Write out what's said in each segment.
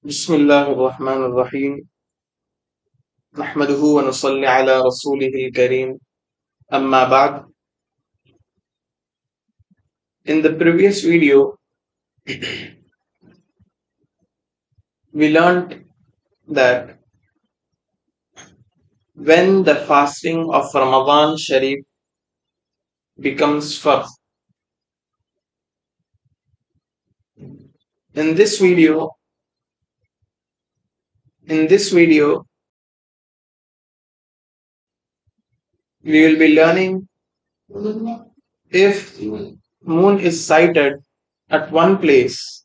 بسم الله الرحمن الرحيم نحمده ونصلي على رسوله الكريم أما بعد. In the previous video we learned that when the fasting of Ramadan Sharif becomes farz. In this video we will be learning if moon is sighted at one place,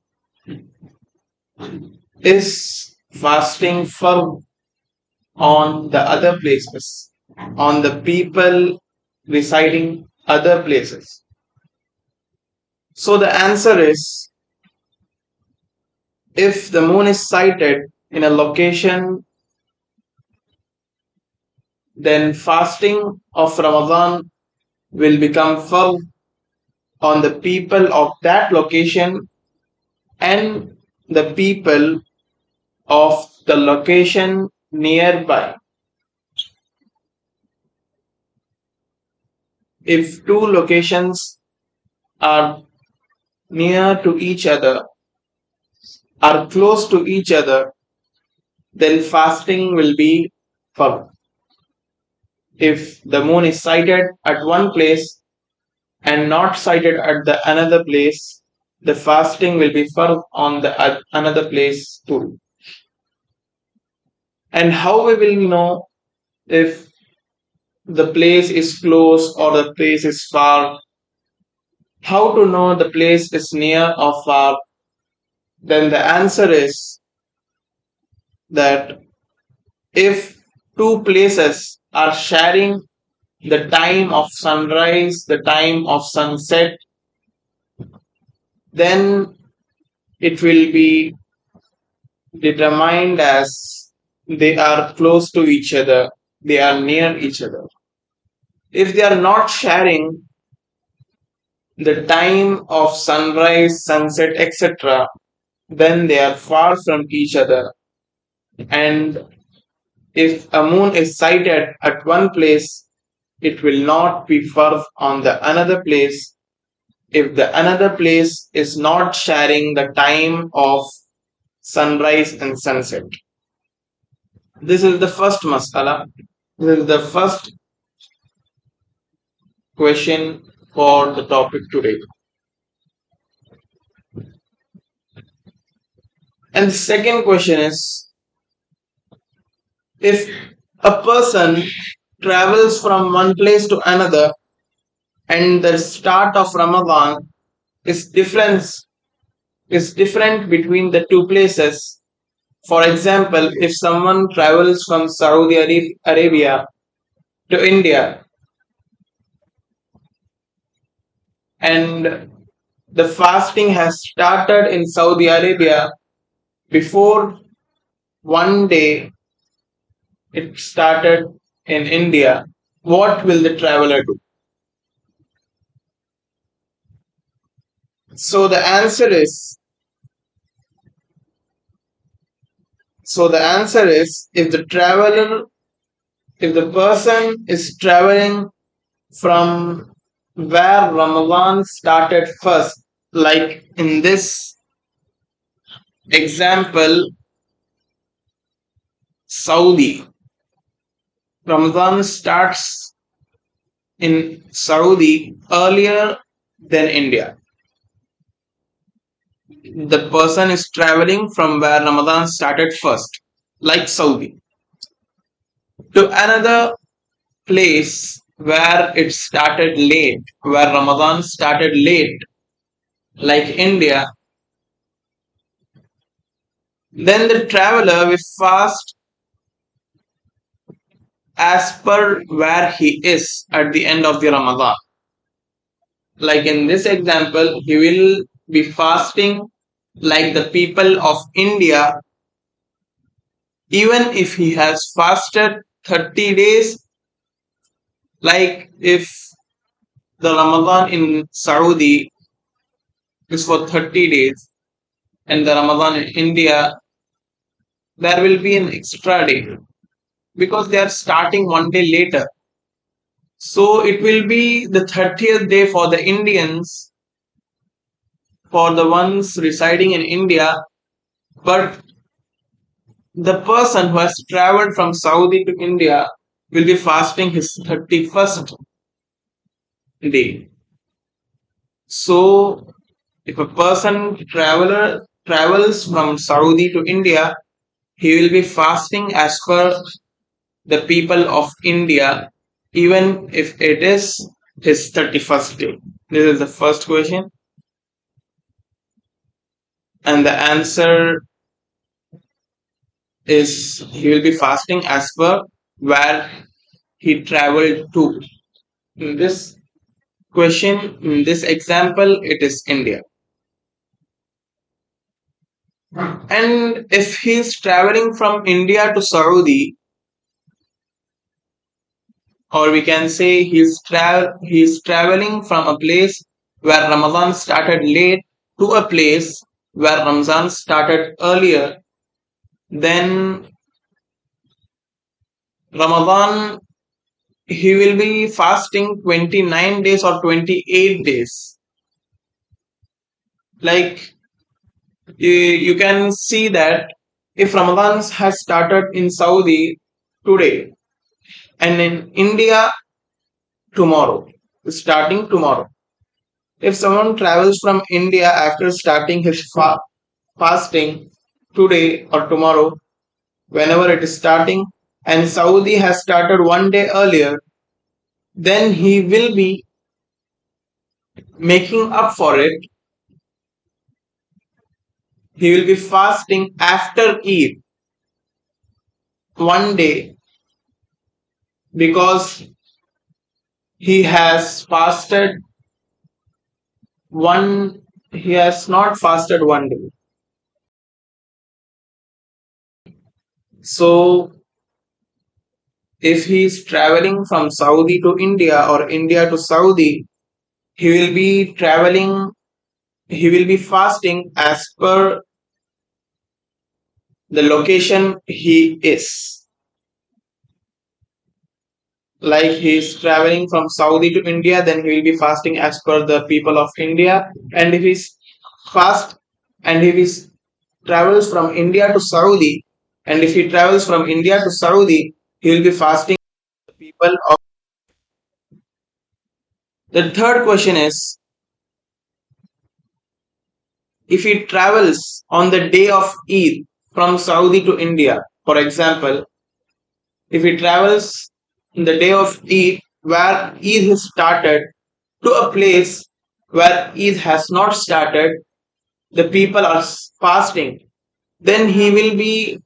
is fasting farz on the other places, on the people residing other places. So the answer is, if the moon is sighted in a location, then fasting of Ramadan will become farz on the people of that location and the people of the location nearby. If two locations are near to each other, are close to each other, then fasting will be farz. If the moon is sighted at one place and not sighted at the another place, the fasting will be farz on the another place too. And how we will know if the place is close or the place is far? How to know the place is near or far? Then the answer is that if two places are sharing the time of sunrise, the time of sunset, then it will be determined as they are close to each other, they are near each other. If they are not sharing the time of sunrise, sunset, etc., then they are far from each other. And if a moon is sighted at one place, it will not be far on the another place if the another place is not sharing the time of sunrise and sunset. This is the first masala. This is the first question for the topic today. And the second question is, if a person travels from one place to another and the start of Ramadan is different between the two places. For example, if someone travels from Saudi Arabia to India and the fasting has started in Saudi Arabia before one day it started in India, what will the traveler do? So the answer is if the person is traveling from where Ramadan started first, like in this example, Saudi. Ramadan starts in Saudi earlier than India. The person is traveling from where Ramadan started first, like Saudi, to another place where it started late, where Ramadan started late, like India. Then the traveler will fast as per where he is at the end of the Ramadan. Like in this example, he will be fasting like the people of India, even if he has fasted 30 days, like if the Ramadan in Saudi is for 30 days and the Ramadan in India there will be an extra day because they are starting one day later. So it will be the 30th day for the Indians, for the ones residing in India, but the person who has traveled from Saudi to India will be fasting his 31st day. So if a person traveler travels from Saudi to India, he will be fasting as per the people of India, even if it is his 31st day. This is the first question. And the answer is he will be fasting as per where he traveled to. In this question, in this example, it is India. And if he is traveling from India to Saudi, or we can say he's traveling from a place where Ramadan started late to a place where Ramzan started earlier, then Ramadan he will be fasting 29 days or 28 days. Like you can see that if Ramadan has started in Saudi today and in India tomorrow, starting tomorrow. If someone travels from India after starting his fasting today or tomorrow, whenever it is starting, and Saudi has started one day earlier, then he will be making up for it. He will be fasting after Eid one day because he has fasted one, he has not fasted one day. So if he is traveling from Saudi to India or India to Saudi, he will be traveling, he will be fasting as per the location he is. Like he is traveling from Saudi to India, then he will be fasting as per the people of India. And if he's fast and if he travels from India to Saudi, and if he travels from India to Saudi, he will be fasting the people of. The third question is if he travels on the day of Eid from Saudi to India, for example, if he travels in the day of Eid where Eid has started to a place where Eid has not started, the people are fasting, then he will be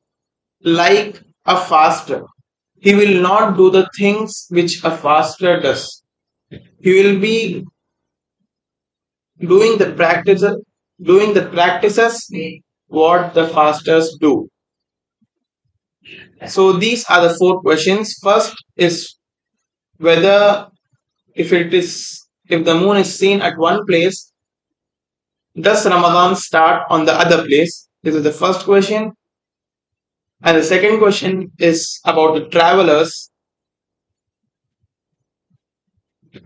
like a faster. He will not do the things which a faster does. He will be doing the practices, what the fasters do. So these are the four questions. First is whether if the moon is seen at one place, does Ramadan start on the other place? This is the first question. And the second question is about the travelers.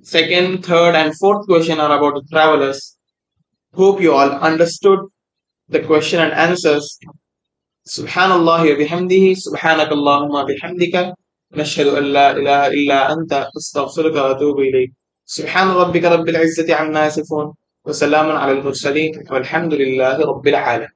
Second, third, and fourth question are about the travelers. Hope you all understood the question and answers. Subhanallah wa bihamdihi, subhanak Allahumma bihamdika, nashhadu an la ilaha illa anta, astaghfiruka wa atubu ilayk. Subhan rabbika rabbil izzati amma yasifun, wa salamun ala al-mursaleen, walhamdulillahi rabbil alamin.